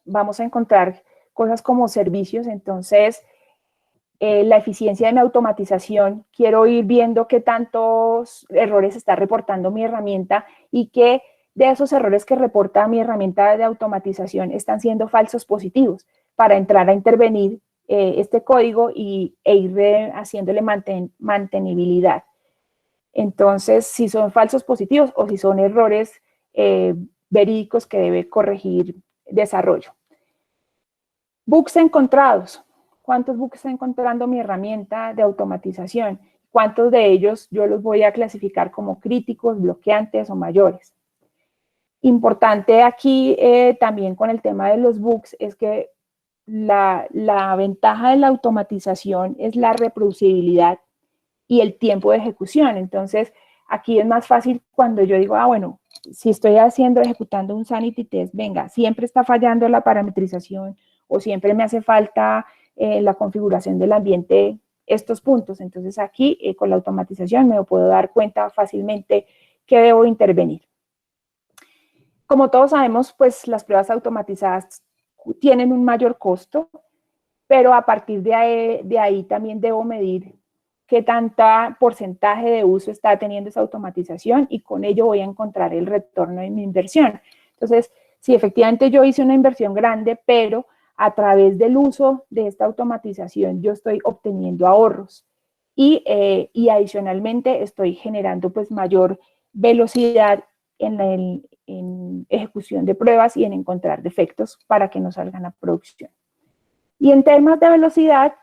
vamos a encontrar cosas como servicios, entonces la eficiencia de mi automatización, quiero ir viendo qué tantos errores está reportando mi herramienta y qué de esos errores que reporta mi herramienta de automatización están siendo falsos positivos para entrar a intervenir este código e ir haciéndole mantenibilidad. Entonces, si son falsos positivos o si son errores verídicos que debe corregir desarrollo. Bugs encontrados. ¿Cuántos bugs está encontrando mi herramienta de automatización? ¿Cuántos de ellos yo los voy a clasificar como críticos, bloqueantes o mayores? Importante aquí también con el tema de los bugs es que la ventaja de la automatización es la reproducibilidad y el tiempo de ejecución. Entonces, aquí es más fácil cuando yo digo, bueno, si estoy ejecutando un sanity test, venga, siempre está fallando la parametrización o siempre me hace falta la configuración del ambiente, estos puntos. Entonces, aquí con la automatización me puedo dar cuenta fácilmente que debo intervenir. Como todos sabemos, pues las pruebas automatizadas tienen un mayor costo, pero a partir de ahí también debo medir qué tanta porcentaje de uso está teniendo esa automatización y con ello voy a encontrar el retorno de mi inversión. Entonces, si efectivamente yo hice una inversión grande, pero a través del uso de esta automatización yo estoy obteniendo ahorros y adicionalmente estoy generando pues mayor velocidad en ejecución de pruebas y en encontrar defectos para que no salgan a producción. Y en temas de velocidad,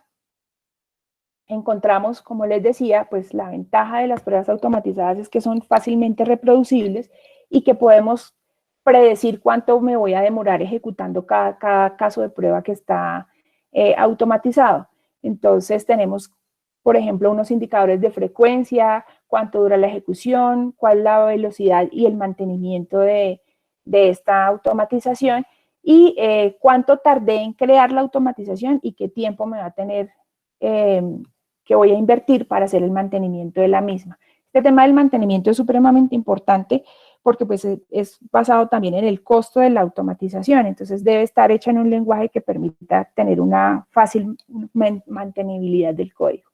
encontramos, como les decía, pues la ventaja de las pruebas automatizadas es que son fácilmente reproducibles y que podemos predecir cuánto me voy a demorar ejecutando cada caso de prueba que está automatizado. Entonces tenemos, por ejemplo, unos indicadores de frecuencia, cuánto dura la ejecución, cuál es la velocidad y el mantenimiento de esta automatización y cuánto tardé en crear la automatización y qué tiempo me va a tener que voy a invertir para hacer el mantenimiento de la misma. Este tema del mantenimiento es supremamente importante porque pues es basado también en el costo de la automatización, entonces debe estar hecha en un lenguaje que permita tener una fácil mantenibilidad del código.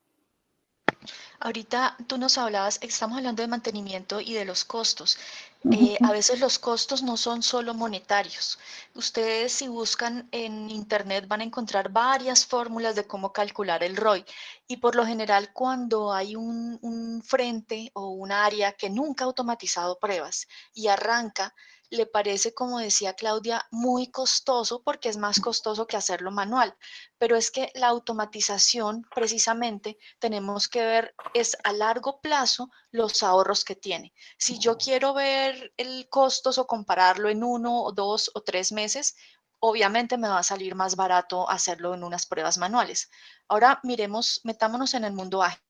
Ahorita tú nos hablabas, estamos hablando de mantenimiento y de los costos. Uh-huh. A veces los costos no son solo monetarios. Ustedes si buscan en internet van a encontrar varias fórmulas de cómo calcular el ROI y por lo general cuando hay un frente o un área que nunca ha automatizado pruebas y arranca, le parece, como decía Claudia, muy costoso porque es más costoso que hacerlo manual. Pero es que la automatización, precisamente, tenemos que ver es a largo plazo los ahorros que tiene. Si yo quiero ver el costos o compararlo en 1 o 2 o 3 meses, obviamente me va a salir más barato hacerlo en unas pruebas manuales. Ahora miremos, metámonos en el mundo ágil.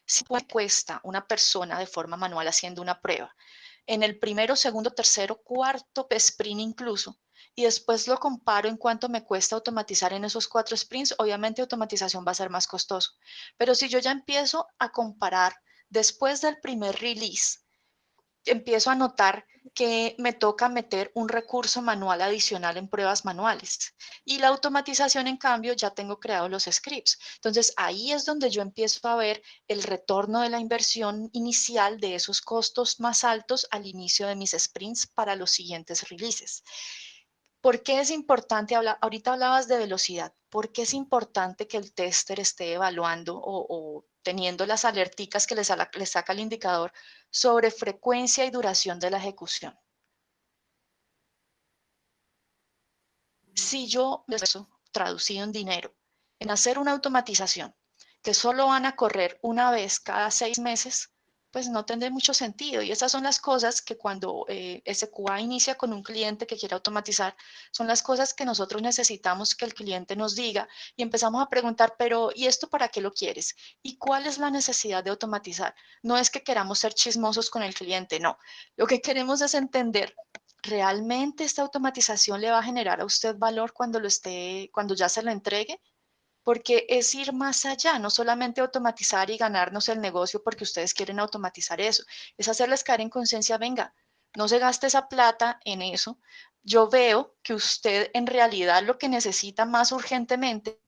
Si cuesta una persona de forma manual haciendo una prueba, en el primero, segundo, tercero, cuarto sprint incluso, y después lo comparo en cuánto me cuesta automatizar en esos 4 sprints, obviamente automatización va a ser más costoso. Pero si yo ya empiezo a comparar después del primer release, empiezo a notar que me toca meter un recurso manual adicional en pruebas manuales. Y la automatización, en cambio, ya tengo creados los scripts. Entonces, ahí es donde yo empiezo a ver el retorno de la inversión inicial de esos costos más altos al inicio de mis sprints para los siguientes releases. ¿Por qué es importante hablar? Ahorita hablabas de velocidad. ¿Por qué es importante que el tester esté evaluando o teniendo las alerticas que le saca el indicador sobre frecuencia y duración de la ejecución? Si yo eso traducido en dinero, en hacer una automatización que solo van a correr una vez cada 6 meses, pues no tendrá mucho sentido. Y esas son las cosas que cuando SQA inicia con un cliente que quiere automatizar, son las cosas que nosotros necesitamos que el cliente nos diga y empezamos a preguntar, pero ¿y esto para qué lo quieres? ¿Y cuál es la necesidad de automatizar? No es que queramos ser chismosos con el cliente, no. Lo que queremos es entender ¿realmente esta automatización le va a generar a usted valor cuando ya se lo entregue? Porque es ir más allá, no solamente automatizar y ganarnos el negocio porque ustedes quieren automatizar eso, es hacerles caer en conciencia, venga, no se gaste esa plata en eso. Yo veo que usted en realidad lo que necesita más urgentemente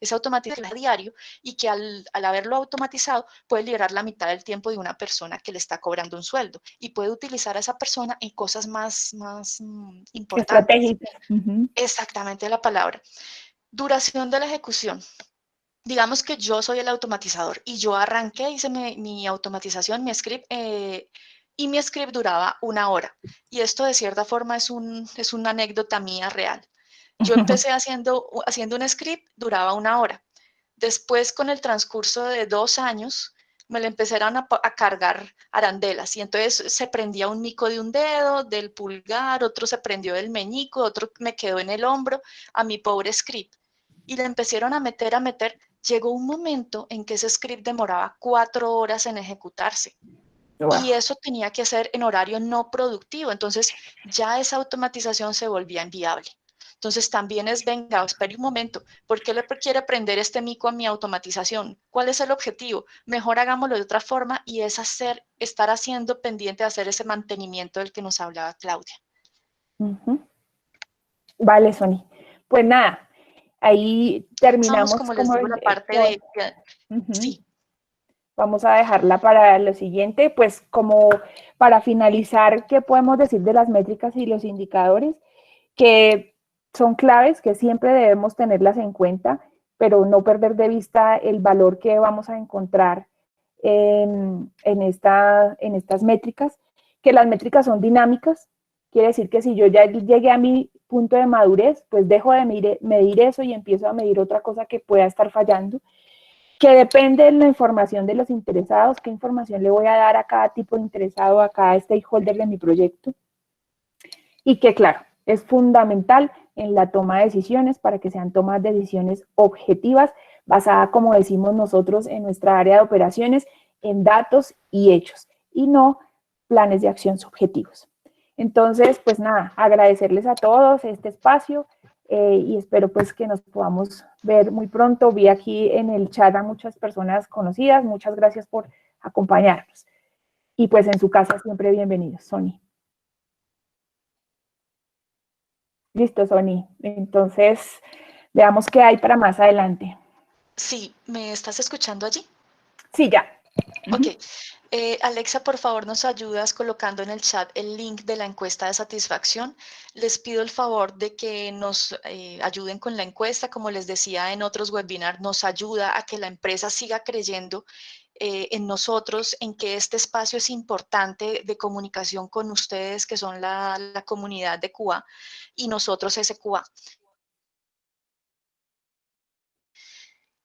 es automatizar a diario y que al haberlo automatizado puede liberar la mitad del tiempo de una persona que le está cobrando un sueldo y puede utilizar a esa persona en cosas más importantes. Estratégicas. Uh-huh. Exactamente la palabra. Duración de la ejecución. Digamos que yo soy el automatizador y yo arranqué, hice mi automatización, mi script, y mi script duraba 1 hora. Y esto de cierta forma es una anécdota mía real. Yo empecé haciendo un script, duraba 1 hora. Después, con el transcurso de 2 años, me le empezaron a cargar arandelas y entonces se prendía un mico de un dedo, del pulgar, otro se prendió del meñico, otro me quedó en el hombro, a mi pobre script. Y le empezaron a meter. Llegó un momento en que ese script demoraba 4 horas en ejecutarse. Wow. Y eso tenía que ser en horario no productivo. Entonces ya esa automatización se volvía inviable. Entonces también es, venga, espere un momento, ¿por qué le quiere prender este mico a mi automatización? ¿Cuál es el objetivo? Mejor hagámoslo de otra forma y es estar haciendo pendiente de hacer ese mantenimiento del que nos hablaba Claudia. Uh-huh. Vale, Sony. Pues nada, ahí Vamos, terminamos como les como digo, la parte de uh-huh. sí. Vamos a dejarla para lo siguiente, pues como para finalizar, ¿qué podemos decir de las métricas y los indicadores? Que son claves, que siempre debemos tenerlas en cuenta, pero no perder de vista el valor que vamos a encontrar en estas métricas, que las métricas son dinámicas, quiere decir que si yo ya llegué a mi punto de madurez, pues dejo de medir eso y empiezo a medir otra cosa que pueda estar fallando, que depende de la información de los interesados, qué información le voy a dar a cada tipo de interesado, a cada stakeholder de mi proyecto, y que claro, es fundamental en la toma de decisiones para que sean tomas de decisiones objetivas, basadas, como decimos nosotros en nuestra área de operaciones, en datos y hechos, y no planes de acción subjetivos. Entonces, pues nada, agradecerles a todos este espacio. y espero pues que nos podamos ver muy pronto. Vi aquí en el chat a muchas personas conocidas, muchas gracias por acompañarnos. Y pues en su casa siempre bienvenidos, Sony. Listo, Sony. Entonces, veamos qué hay para más adelante. Sí, ¿me estás escuchando allí? Sí, ya. Ok. Alexa, por favor, nos ayudas colocando en el chat el link de la encuesta de satisfacción. Les pido el favor de que nos ayuden con la encuesta. Como les decía en otros webinars, nos ayuda a que la empresa siga creyendo en nosotros, en que este espacio es importante de comunicación con ustedes, que son la comunidad de Cuba, y nosotros SQA.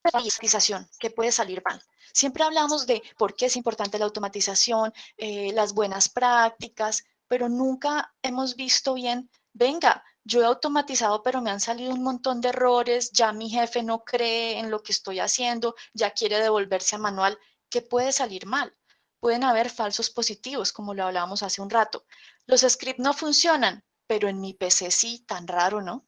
La automatización, que puede salir mal. Siempre hablamos de por qué es importante la automatización, las buenas prácticas, pero nunca hemos visto bien, venga, yo he automatizado, pero me han salido un montón de errores, ya mi jefe no cree en lo que estoy haciendo, ya quiere devolverse a manual. ¿Qué puede salir mal? Pueden haber falsos positivos, como lo hablábamos hace un rato. Los scripts no funcionan, pero en mi PC sí, tan raro, ¿no?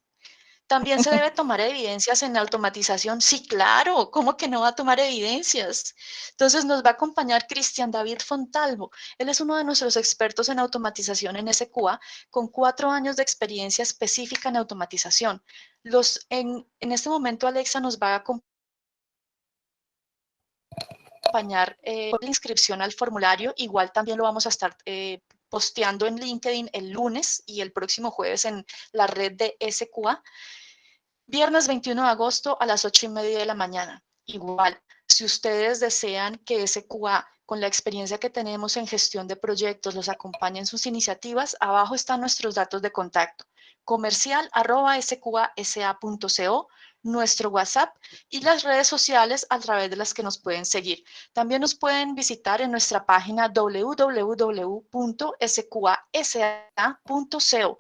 También se debe tomar evidencias en la automatización. Sí, claro, ¿cómo que no va a tomar evidencias? Entonces nos va a acompañar Cristian David Fontalvo. Él es uno de nuestros expertos en automatización en SQA, con 4 años de experiencia específica en automatización. En este momento Alexa nos va a acompañar la inscripción al formulario. Igual también lo vamos a estar posteando en LinkedIn el lunes y el próximo jueves en la red de SQA. Viernes 21 de agosto a las 8:30 de la mañana. Igual, si ustedes desean que SQA, con la experiencia que tenemos en gestión de proyectos, los acompañe en sus iniciativas, abajo están nuestros datos de contacto. comercial@sqasa.co, nuestro WhatsApp y las redes sociales a través de las que nos pueden seguir. También nos pueden visitar en nuestra página www.sqasa.co.